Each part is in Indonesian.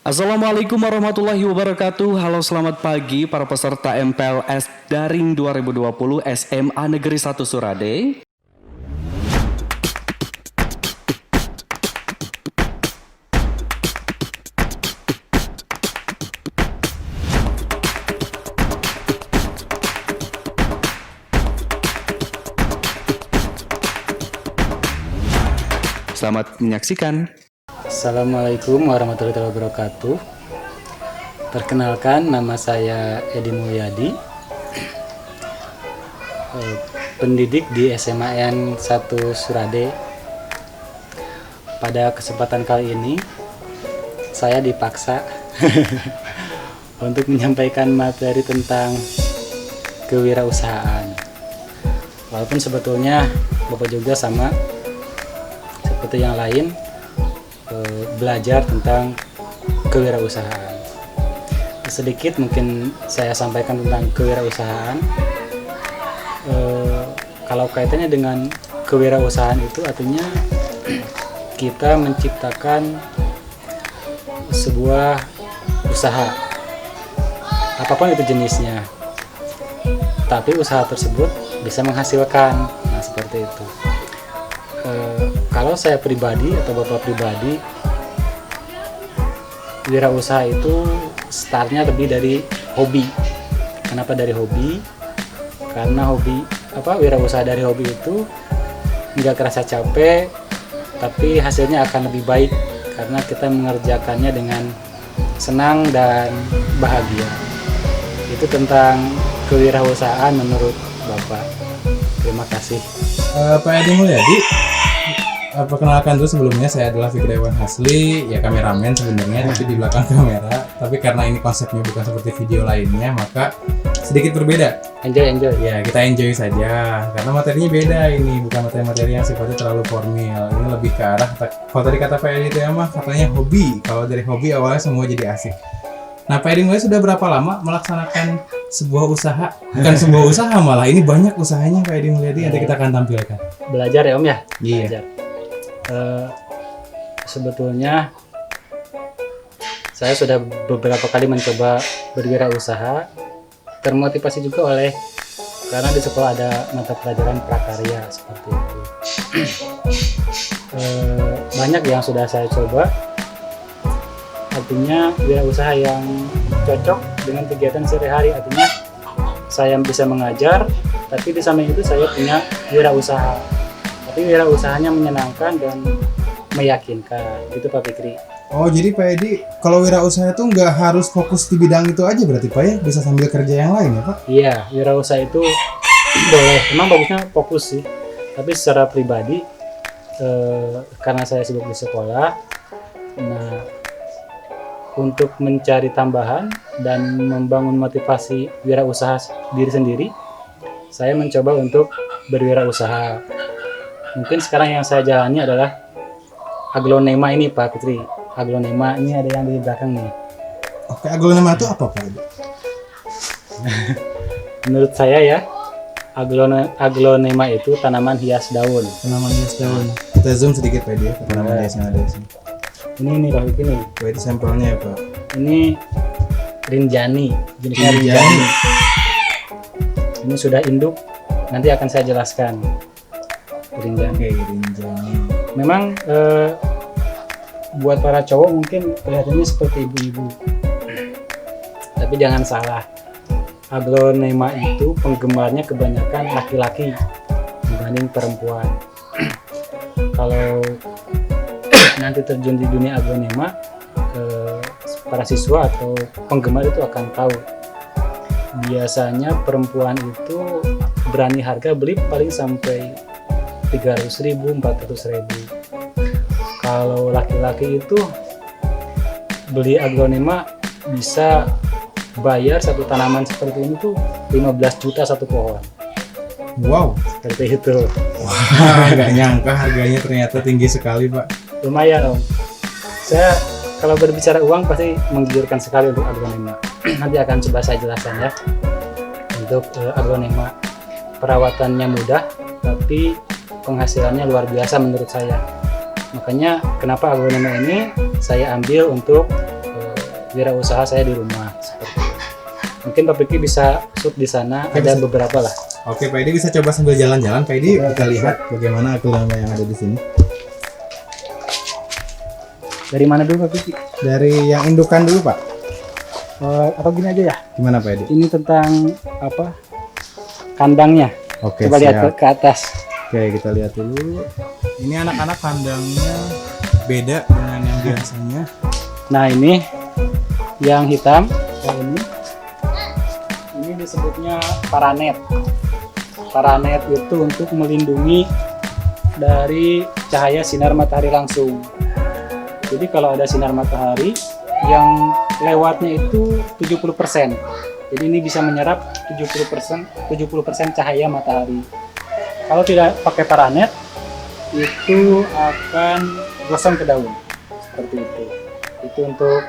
Assalamualaikum warahmatullahi wabarakatuh. Halo, selamat pagi para peserta MPLS Daring 2020 SMA Negeri 1 Surade. Selamat menyaksikan. Assalamualaikum warahmatullahi wabarakatuh. Perkenalkan, nama saya Edi Mulyadi, pendidik di SMAN 1 Surade. Pada kesempatan kali ini saya dipaksa untuk menyampaikan materi tentang kewirausahaan. Walaupun sebetulnya Bapak juga sama seperti yang lain, belajar tentang kewirausahaan. Sedikit mungkin saya sampaikan tentang kewirausahaan. Kalau kaitannya dengan kewirausahaan itu artinya kita menciptakan sebuah usaha, apapun itu jenisnya, tapi usaha tersebut bisa menghasilkan. Nah, seperti itu. Kalau saya pribadi atau Bapak pribadi, wirausaha itu startnya lebih dari hobi. Kenapa dari hobi? Karena wirausaha dari hobi itu nggak kerasa capek, tapi hasilnya akan lebih baik karena kita mengerjakannya dengan senang dan bahagia. Itu tentang kewirausahaan menurut Bapak. Terima kasih. Pak Edi Mulyadi, perkenalkan dulu, sebelumnya saya adalah Fikri Ewan Hasli, ya kameramen sebenarnya, tapi di belakang kamera. Tapi karena ini konsepnya bukan seperti video lainnya, maka sedikit berbeda. Enjoy. Ya, kita enjoy saja, karena materinya beda ini, bukan materi-materi yang sifatnya terlalu formal. Ini lebih ke arah, kalau tadi kata Pak Edi itu ya mah, katanya hobi. Kalau dari hobi awalnya semua jadi asik. Nah, Pak Edi Mulyadi sudah berapa lama melaksanakan sebuah usaha? Bukan sebuah usaha malah, ini banyak usahanya Pak Edi Mulyadi, nanti kita akan tampilkan. Belajar ya Om ya? Iya. Belajar. Sebetulnya saya sudah beberapa kali mencoba berwirausaha, termotivasi juga karena di sekolah ada mata pelajaran prakarya seperti itu. Banyak yang sudah saya coba, artinya wirausaha yang cocok dengan kegiatan sehari-hari, artinya saya bisa mengajar, tapi di samping itu saya punya wirausaha. Tapi wirausahanya menyenangkan dan meyakinkan, itu Pak Fikri. Oh, jadi Pak Edi, kalau wirausaha itu nggak harus fokus di bidang itu aja berarti Pak ya? Bisa sambil kerja yang lain ya Pak? Iya, wirausaha itu boleh. Emang bagusnya fokus sih. Tapi secara pribadi, karena saya sibuk di sekolah, nah untuk mencari tambahan dan membangun motivasi wirausaha diri sendiri, saya mencoba untuk berwirausaha. Mungkin sekarang yang saya jalani adalah aglonema ini Pak Fitri. Aglonema ini ada yang di belakang nih. Oke, aglonema itu apa Pak Edi? Menurut saya ya, aglonema itu tanaman hias daun. Tanaman hias daun. Kita zoom sedikit Pak Edi ya, ke tanaman hias yang ada di sini. Ini nih Pak Fitri nih. Pak Edi sampelnya ya Pak. Ini rinjani, jenisnya rinjani. Ini sudah induk, nanti akan saya jelaskan. Rinjani. Oke, rinjani. Memang buat para cowok mungkin kelihatannya seperti ibu-ibu, tapi jangan salah, aglonema itu penggemarnya kebanyakan laki-laki dibanding perempuan. Kalau nanti terjun di dunia aglonema, para siswa atau penggemar itu akan tahu, biasanya perempuan itu berani harga beli paling sampai 300.000, 400.000. Kalau laki-laki itu beli aglonema bisa bayar satu tanaman seperti ini tuh 15 juta satu pohon. Wow, Seperti itu. wah, nggak nyangka harganya ternyata tinggi sekali Pak. Lumayan Om. Saya kalau berbicara uang pasti menggiurkan sekali untuk aglonema. Nanti akan coba saya jelaskan ya. Untuk aglonema, perawatannya mudah, tapi penghasilannya luar biasa menurut saya. Makanya kenapa aglonema ini saya ambil untuk wirausaha saya di rumah seperti itu. Mungkin Pak Fikri bisa shoot di sana, Oke, ada bisa. beberapa lah. Oke, Pak Edi bisa coba sambil jalan-jalan. Pak Edi kita lihat bagaimana agronema yang ada di sini. Dari mana dulu Pak Fikri? Dari yang indukan dulu, Pak. Atau gini aja ya. Gimana, Pak Edi? Ini tentang apa? Kandangnya. Oke, Coba lihat siap. ke atas. Oke, kita lihat dulu. Ini anak-anak kandangnya beda dengan yang biasanya. Nah ini yang hitam, ini disebutnya paranet. Paranet itu untuk melindungi dari cahaya sinar matahari langsung. Jadi kalau ada sinar matahari yang lewatnya itu 70%. Jadi ini bisa menyerap 70% cahaya matahari. Kalau tidak pakai paranet itu akan gosong ke daun. Seperti itu. Itu untuk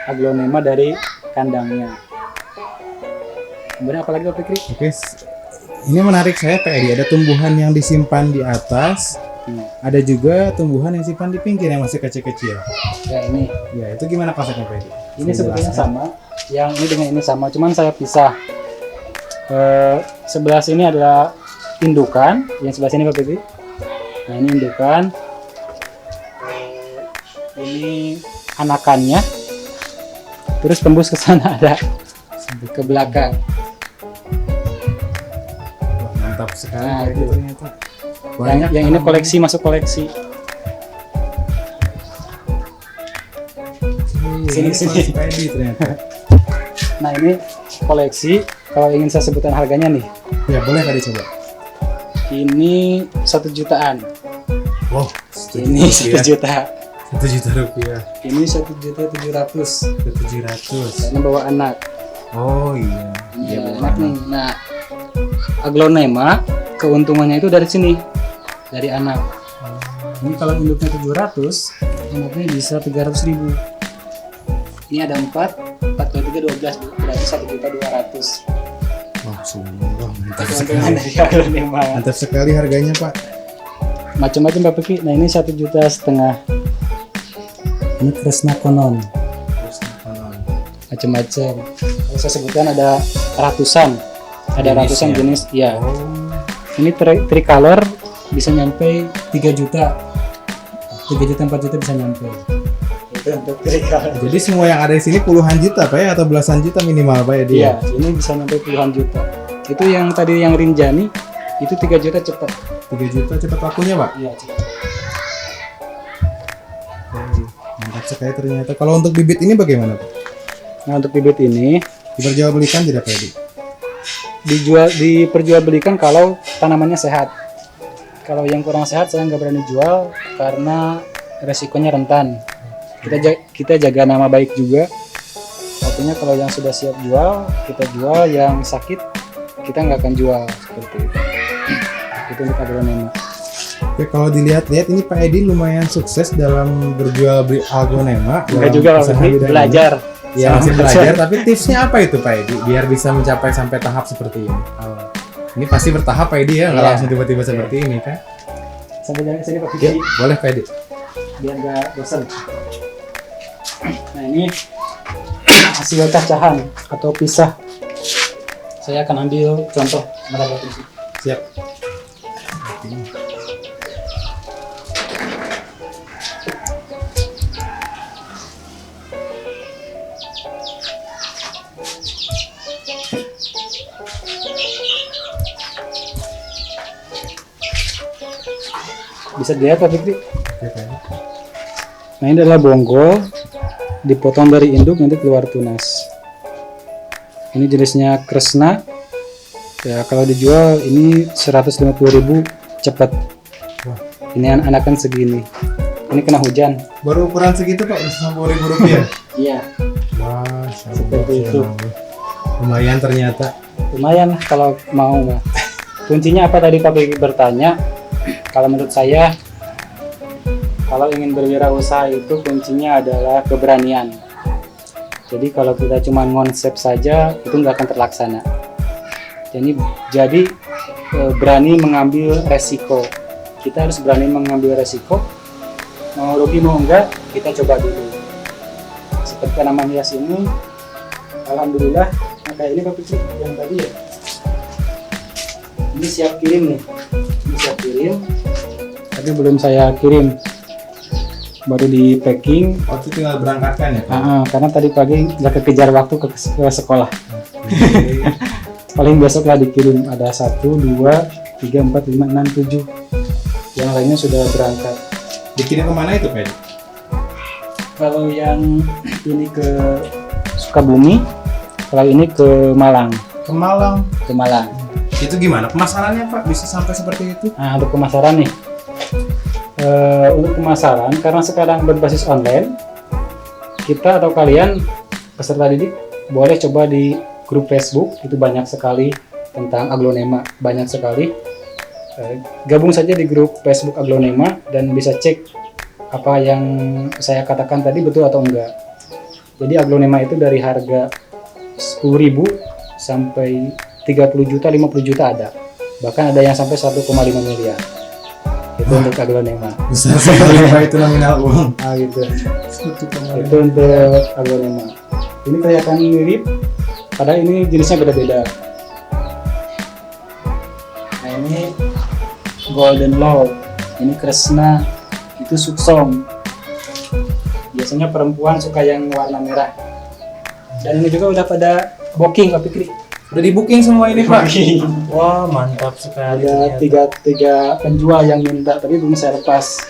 aglonema dari kandangnya. Kemudian apalagi Pak Fikri? Oke, ini menarik saya, Pak Edi. Ada tumbuhan yang disimpan di atas, ada juga tumbuhan yang disimpan di pinggir yang masih kecil-kecil. Ya ini. Ya, itu gimana konsepnya, Pak Edi? Ini Saya sebetulnya jelaskan. sama. Yang ini dengan ini sama, cuman saya pisah. Sebelah sini adalah indukan, yang sebelah sini Pak Fikri. Nah ini indukan. Ini anakannya. Terus tembus ke sana ada ke belakang. Wah, mantap sekali, Nah, Pak Edi, itu. ternyata. Yang ini koleksi, masuk koleksi. Sini, Sini. sini. Pak Edi ternyata. Nah ini koleksi. Kalau ingin saya sebutkan harganya nih, Ya, boleh Pak Edi coba. ini 1 jutaan. Wow, Ini 1 juta. 1 juta rupiah. Ini 1.700.000 700. karena bawa anak. Oh iya. Iya, anak nih. Nah, aglonema keuntungannya itu dari sini, dari anak. Ini kalau induknya 700, anaknya bisa 300.000. Ini ada 4 kali 3 12, berarti 1.200.000. Wah, sungguh mantap Keuntungan sekali. dari aglonema. Mantap sekali harganya, Pak. Macam-macam Pak Peki. Nah, ini 1,5 juta. Ini Kresna Konon. Terus Macam-macam. Kalau saya sebutkan ada ratusan. Ada Jenis ratusan ya? jenis. Ya. Oh, Ini tricolor bisa nyampe 3 juta. 3 juta, 4 juta bisa nyampe. Itu untuk tricolor. jadi semua yang ada di sini puluhan juta, Pak ya, atau belasan juta minimal, Pak ya dia. Iya, ini bisa nyampe puluhan juta. Itu yang tadi yang Rinjani itu 3 juta cepat. 3 juta cepat lakunya, Pak. Iya, cepat. Mantap sekali ternyata. Kalau untuk bibit ini bagaimana, Pak? Nah, untuk bibit ini Diperjualbelikan tidak, Pak Edi? diperjualbelikan kalau tanamannya sehat. Kalau yang kurang sehat saya nggak berani jual karena resikonya rentan. Kita jaga nama baik juga. Artinya kalau yang sudah siap jual kita jual, yang sakit kita nggak akan jual seperti itu. Itu untuk aglonema. Oke, kalau dilihat-lihat ini Pak Edi lumayan sukses dalam berjual beli aglonema. Enggak dalam juga usaha Pak Fikri, bidang ini. belajar. Ya, masih Sama belajar, belajar. tapi tipsnya apa itu Pak Edi biar bisa mencapai sampai tahap seperti ini? Ini pasti bertahap Pak Edi ya, nggak Iya. langsung tiba-tiba seperti ini kan? Sampai jalan ke sini Pak Ya, Fikri, boleh Pak Edi. biar nggak bosan. Nah ini hasil cacahan atau pisah. Saya akan ambil contoh meraba ini. Siap. Bisa dilihat Pak Fikri. Oke, Pak Edi. Nah ini adalah bonggol, dipotong dari induk nanti keluar tunas. Ini jenisnya Kresna. Ya kalau dijual ini 150.000 cepat. Wah. Ini anakan segini. Ini kena hujan. Baru ukuran segitu Pak, udah Rp60.000. Iya. Wah, Seperti itu. Lumayan ternyata. Lumayan lah kalau mau Mbak. Kuncinya apa tadi Pak Fikri bertanya? Kalau menurut saya, kalau ingin berwirausaha itu kuncinya adalah keberanian. Jadi kalau kita cuma konsep saja itu nggak akan terlaksana. Jadi berani mengambil resiko. Kita harus berani mengambil resiko. Mau rugi mau enggak, kita coba dulu. seperti tanaman hias ini, alhamdulillah. Nah, kayak ini Pak Fikri yang tadi ya. Ini siap kirim nih. Ini siap kirim. Tapi belum saya kirim. Baru di packing. Waktu tinggal berangkatkan ya Pak? Karena tadi pagi nggak kekejar waktu ke sekolah. Oke. Paling besok lah dikirim. Ada 1, 2, 3, 4, 5, 6, 7. Yang lainnya sudah berangkat. Dikirim kemana itu Pak? Kalau yang ini ke Sukabumi, kalau ini ke Malang. Ke Malang. Ke Malang. Itu gimana pemasarannya Pak? Bisa sampai seperti itu? Nah, untuk pemasaran nih. Untuk pemasaran, karena sekarang berbasis online, kita atau kalian peserta didik boleh coba di grup Facebook, itu banyak sekali tentang aglonema, banyak sekali. Gabung saja di grup Facebook aglonema dan bisa cek apa yang saya katakan tadi betul atau enggak. Jadi aglonema itu dari harga 10.000 sampai 30 juta, 50 juta ada. Bahkan ada yang sampai 1,5 miliar. Itu untuk aglonema. Besar sekali Pak itu nominal uang. Nah gitu. Itu untuk aglonema. Ini kelihatan mirip, padahal ini jenisnya beda-beda. Nah ini Golden Love, ini Kresna, itu Suksong. Biasanya perempuan suka yang warna merah. Dan ini juga udah pada booking Pak Fikri. Udah di booking semua ini Pak? Booking. Wah mantap sekali. Ada tiga penjual yang minta, tapi belum saya lepas.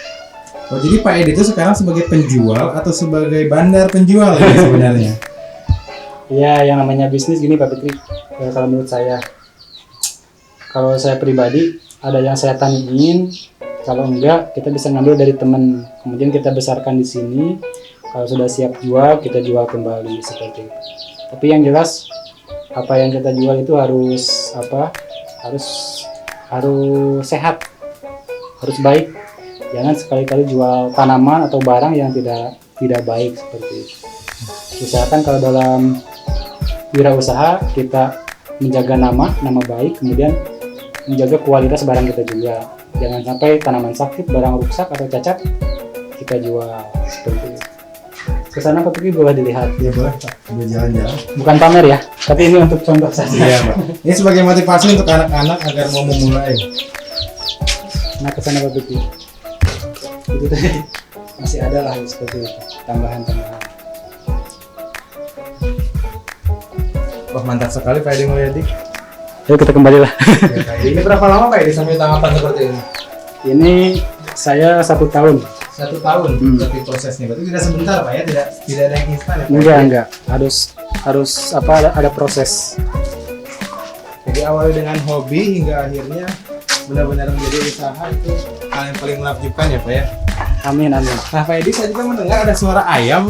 Oh jadi Pak Edi itu sekarang sebagai penjual atau sebagai bandar penjual ya sebenarnya? Ya, yang namanya bisnis gini Pak Fikri. Kalau menurut saya, kalau saya pribadi ada yang saya taniin, kalau enggak kita bisa ngambil dari teman, kemudian kita besarkan di sini. Kalau sudah siap jual, kita jual kembali seperti itu. Tapi yang jelas apa yang kita jual itu harus apa? Harus sehat, harus baik. Jangan sekali-kali jual tanaman atau barang yang tidak baik seperti itu. Usahakan kalau dalam wirausaha kita menjaga nama baik, kemudian menjaga kualitas barang kita jual. Jangan sampai tanaman sakit, barang rusak atau cacat kita jual seperti itu. Kesana Pak Fikri boleh dilihat. Ya boleh Pak, ambil jalan-jalan. Bukan pamer ya, tapi ini untuk contoh saja. Iya Pak. Ini sebagai motivasi untuk anak-anak agar mau memulai. Nah kesana Pak Fikri. Itu tadi masih ada lah seperti itu, tambahan-tambahan. Wah mantap sekali Pak Edi Mulyadi. Ayo kita kembali lah. Ya, Pak Edi. Ini berapa lama Pak Edi sampai tahapan seperti ini? Ini saya 1 tahun. 1 tahun berarti prosesnya. Berarti tidak sebentar Pak ya, tidak ada yang instan ya Pak? Enggak. Harus ada proses. Jadi awalnya dengan hobi hingga akhirnya benar-benar menjadi usaha, itu hal yang paling menakjubkan ya Pak ya. Amin. Nah Pak Edi, saya juga mendengar ada suara ayam.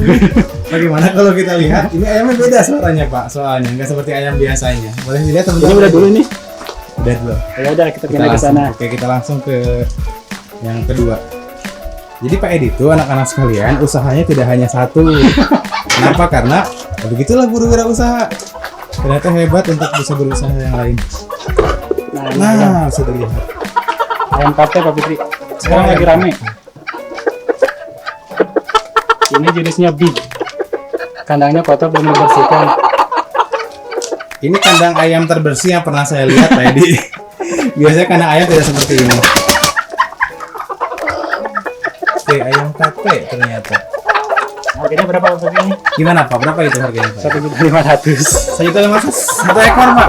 Bagaimana kalau kita lihat? Ini ayamnya beda suaranya Pak, soalnya nggak seperti ayam biasanya. Boleh dilihat teman-teman? Ini udah dulu nih. Udah dulu. Ya udah kita pindah ke sana. Oke, kita langsung ke yang kedua. Jadi Pak Edi itu anak-anak sekalian usahanya tidak hanya satu. Kenapa? Karena begitulah guru wirausaha. Ternyata hebat untuk bisa berusaha yang lain. Nah, sudah lihat. Ayam kafe Pak Fikri. Sekarang lagi rame. Ini jenisnya big. Kandangnya kotor belum dibersihkan. Ini kandang ayam terbersih yang pernah saya lihat Pak Edi. Biasanya kandang ayam tidak seperti ini. Oke, ayam kafe ternyata. Harganya berapa Pak Fikri ini? Gimana Pak? Berapa itu harganya Pak? 1.500.000. 1.500.000 1 ekor Pak?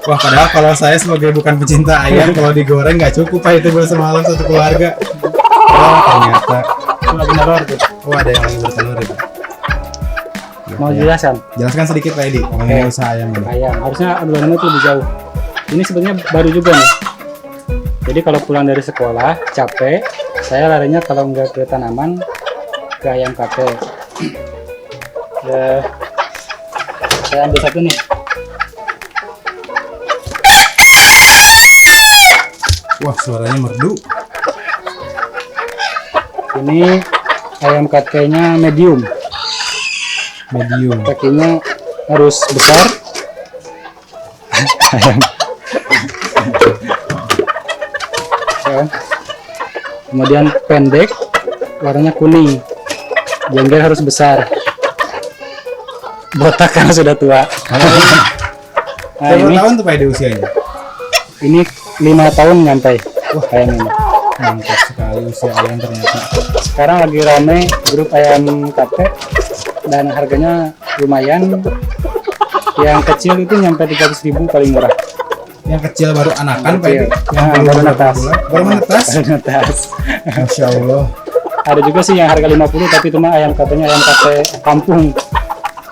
Wah, padahal kalau saya sebagai bukan pecinta ayam, kalau digoreng nggak cukup Pak itu buat semalam satu keluarga. Oh ternyata. Cuma benar tuh. Oh ada yang lagi bertelur itu. Mau jelaskan? Jelaskan sedikit Pak Edi mengenai usaha ayam ini. Ayam. Harusnya aglonema itu lebih jauh. Ini sebenarnya baru juga nih. Jadi kalau pulang dari sekolah capek, saya larinya kalau nggak ke tanaman, ke ayam kafe. Saya ambil satu nih. Wah suaranya merdu. Ini ayam kakeknya medium. Medium. Kakinya harus besar. Ayam. Ya. Kemudian pendek, warnanya kuning. Jengger harus besar. botak karena sudah tua. Nah, Berapa ini tahun tuh Pak di usianya? ini 5 tahun nyampe. Wah, ayam ini. Mantap sekali usia ayam ternyata. Sekarang lagi rame grup ayam kate dan harganya lumayan. Yang kecil itu nyampe 300.000 paling murah. Yang kecil baru anakan Pak Kecil. Edi? Yang Nah, belum baru berapa netas. bulan? Baru menetas? Baru netas. Masya Allah. Ada juga sih yang harga 50 tapi itu mah ayam katanya ayam kate kampung.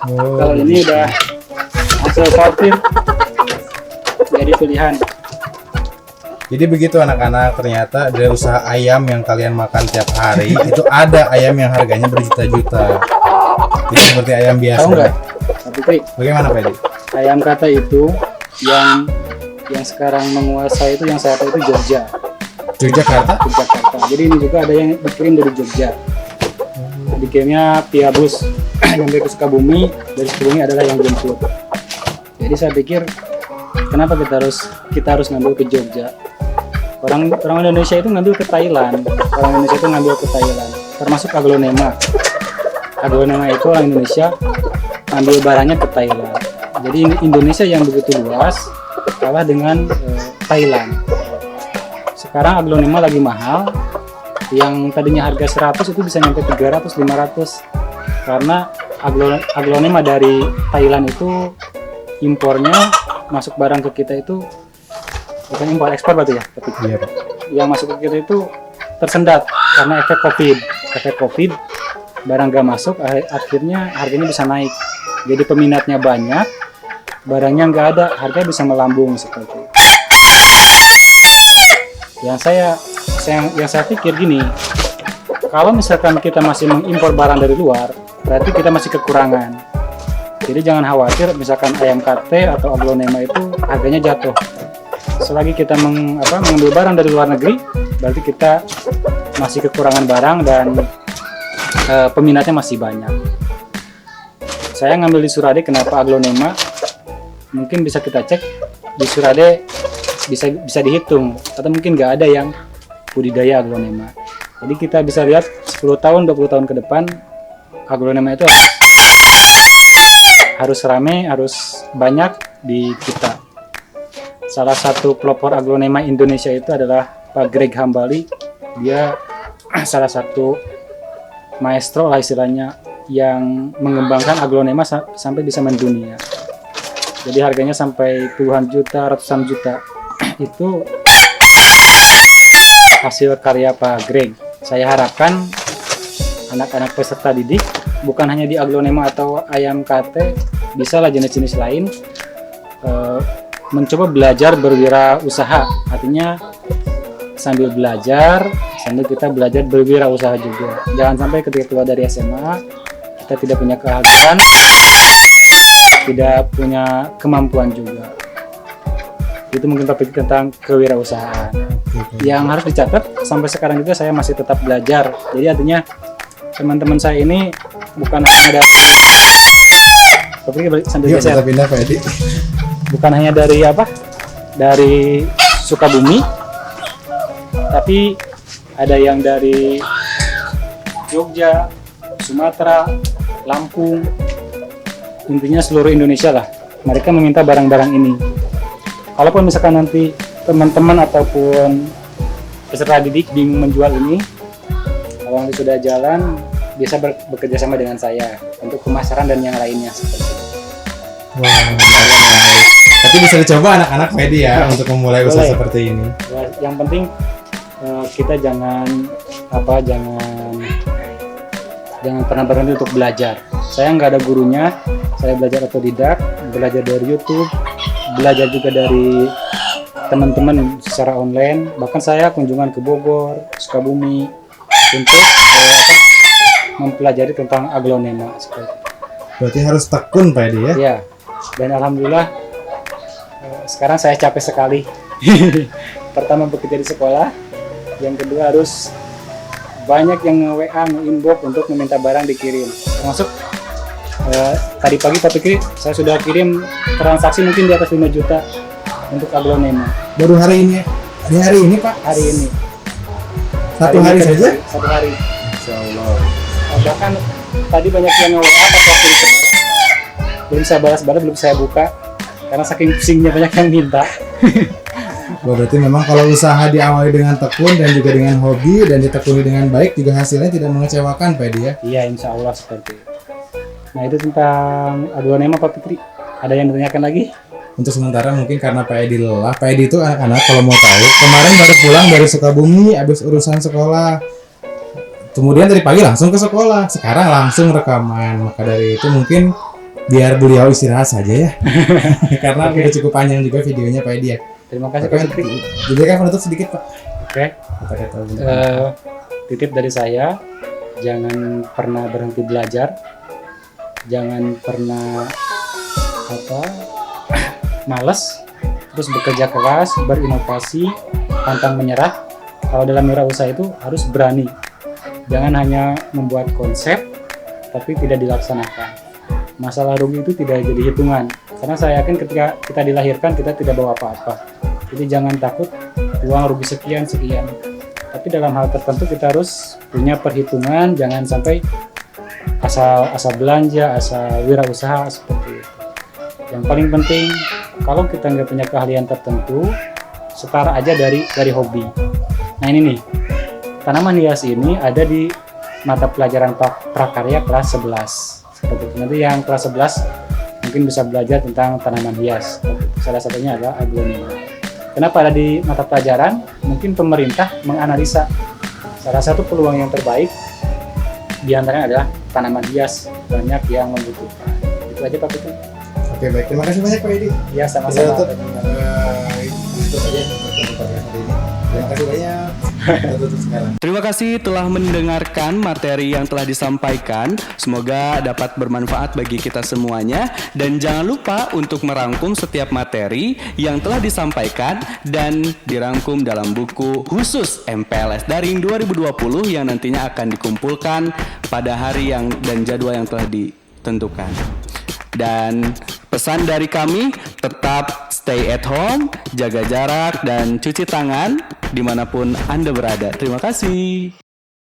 Oh, Kalau ini udah hasil sortir. Jadi pilihan. Jadi begitu anak-anak, ternyata dari usaha ayam yang kalian makan tiap hari itu ada ayam yang harganya berjuta-juta. Tidak seperti ayam biasa. Tahu nggak? Tapi Tri, Bagaimana Pak Edi? ayam kata itu yang sekarang menguasai itu yang saya tahu itu Jogja. Yogyakarta? Yogyakarta. Jadi ini juga ada yang dikirim dari Jogja. Dikirimnya via bus yang dari Sukabumi, dari Sukabumi adalah yang jemput. Jadi saya pikir kenapa kita harus ngambil ke Jogja? Orang Indonesia itu ngambil ke Thailand. Orang Indonesia itu ngambil ke Thailand. Termasuk aglonema. Aglonema itu orang Indonesia ngambil barangnya ke Thailand. Jadi Indonesia yang begitu luas kalah dengan Thailand. Sekarang aglonema lagi mahal. Yang tadinya harga 100 itu bisa nyampe 300, 500. Karena aglonema dari Thailand itu impornya masuk barang ke kita itu bukan impor, ekspor berarti ya. Tapi Iya Pak. yang masuk ke kita itu tersendat karena efek COVID. Barang gak masuk, akhirnya harganya bisa naik. Jadi peminatnya banyak, barangnya nggak ada, harganya bisa melambung seperti itu. Yang saya pikir gini, kalau misalkan kita masih mengimpor barang dari luar, berarti kita masih kekurangan. Jadi jangan khawatir, misalkan ayam kate atau aglonema itu harganya jatuh. Selagi kita mengambil barang dari luar negeri, berarti kita masih kekurangan barang dan peminatnya masih banyak. Saya ngambil di Surade, kenapa aglonema? Mungkin bisa kita cek di Surade bisa dihitung, atau mungkin nggak ada yang budidaya aglonema. Jadi kita bisa lihat 10 tahun, 20 tahun ke depan aglonema itu harus rame, harus banyak di kita. Salah satu pelopor aglonema Indonesia itu adalah Pak Greg Hambali. Dia salah satu maestro lah istilahnya yang mengembangkan aglonema sampai bisa mendunia. Jadi harganya sampai puluhan juta, ratusan juta. Itu hasil karya Pak Greg. Saya harapkan anak-anak peserta didik bukan hanya di aglonema atau ayam kate, bisa lah jenis-jenis lain mencoba belajar berwirausaha. Artinya sambil belajar, sambil kita belajar berwirausaha juga. Jangan sampai ketika keluar dari SMA kita tidak punya keahlian, tidak punya kemampuan juga. Itu mungkin topik tentang kewirausahaan. Yang harus dicatat, sampai sekarang juga saya masih tetap belajar. Jadi artinya teman-teman saya ini bukan hanya dari sambil geser. Pindah Pak Edi. Bukan hanya dari Sukabumi, tapi ada yang dari Jogja, Sumatera, Lampung, intinya seluruh Indonesia lah. Mereka meminta barang-barang ini. Kalaupun misalkan nanti teman-teman ataupun peserta didik bingung menjual ini, kalau nanti sudah jalan, bisa bekerja sama dengan saya untuk pemasaran dan yang lainnya seperti itu. Wah, tapi bisa dicoba anak-anak Pak Edi ya untuk memulai usaha seperti ini. Ya, yang penting kita jangan pernah berhenti untuk belajar. Saya nggak ada gurunya, saya belajar otodidak, belajar dari YouTube, belajar juga dari teman-teman secara online. Bahkan saya kunjungan ke Bogor, Sukabumi untuk mempelajari tentang aglonema seperti itu. Berarti harus tekun Pak Edi ya? Ya, dan alhamdulillah sekarang saya capek sekali. Pertama bekerja di sekolah, yang kedua harus banyak yang nge-WA, nge-inbox untuk meminta barang dikirim. Termasuk tadi pagi Pak Fikri, saya sudah kirim transaksi mungkin di atas 5 juta untuk aglonema. Baru hari ini ya? Di hari ini Pak? Hari ini. Satu hari saja? Satu hari. Insya Allah. Bahkan tadi banyak yang nge-WA pas waktu di sekolah. belum saya balas-balas, belum saya buka karena saking pusingnya banyak yang minta. Berarti memang kalau usaha diawali dengan tekun dan juga dengan hobi dan ditekuni dengan baik juga hasilnya tidak mengecewakan Pak Edi ya. Iya, insya Allah seperti itu. Nah itu tentang aduan Pak Fitri. Ada yang ditanyakan lagi? Untuk sementara mungkin karena Pak Edi lelah. Pak Edi itu anak-anak kalau mau tahu kemarin baru pulang dari Sukabumi habis urusan sekolah. Kemudian dari pagi langsung ke sekolah. Sekarang langsung rekaman. Maka dari itu mungkin biar beliau istirahat saja ya. Karena udah cukup panjang juga videonya Pak Edi ya. Terima kasih Pak Fitri. Jadi kan penutup sedikit Pak. Oke. Kata-kata Titip dari saya, jangan pernah berhenti belajar, jangan pernah malas, terus bekerja keras, berinovasi, pantang menyerah. Kalau dalam wirausaha itu harus berani, jangan hanya membuat konsep tapi tidak dilaksanakan. Masalah rugi itu tidak jadi hitungan, karena saya yakin ketika kita dilahirkan kita tidak bawa apa-apa. Jadi jangan takut uang rugi sekian. Tapi dalam hal tertentu kita harus punya perhitungan, jangan sampai asal belanja, asal wirausaha seperti itu. Yang paling penting, kalau kita nggak punya keahlian tertentu, setara aja dari hobi. Nah ini nih, tanaman hias ini ada di mata pelajaran prakarya kelas 11. Seperti itu. Nanti yang kelas 11 mungkin bisa belajar tentang tanaman hias. Salah satunya adalah aglonema. Kenapa ada di mata pelajaran? Mungkin pemerintah menganalisa salah satu peluang yang terbaik diantaranya adalah tanaman hias, banyak yang membutuhkan. Itu aja Pak Putu. Oke baik, terima kasih banyak Pak Edi. Ya sama-sama. Itu aja untuk hari ini. Terima kasih banyak. Kita tutup sekarang. Terima kasih telah mendengarkan materi yang telah disampaikan. Semoga dapat bermanfaat bagi kita semuanya. Dan jangan lupa untuk merangkum setiap materi yang telah disampaikan dan dirangkum dalam buku khusus MPLS Daring 2020 yang nantinya akan dikumpulkan pada hari dan jadwal yang telah ditentukan. Dan pesan dari kami, tetap stay at home, jaga jarak, dan cuci tangan dimanapun Anda berada. Terima kasih.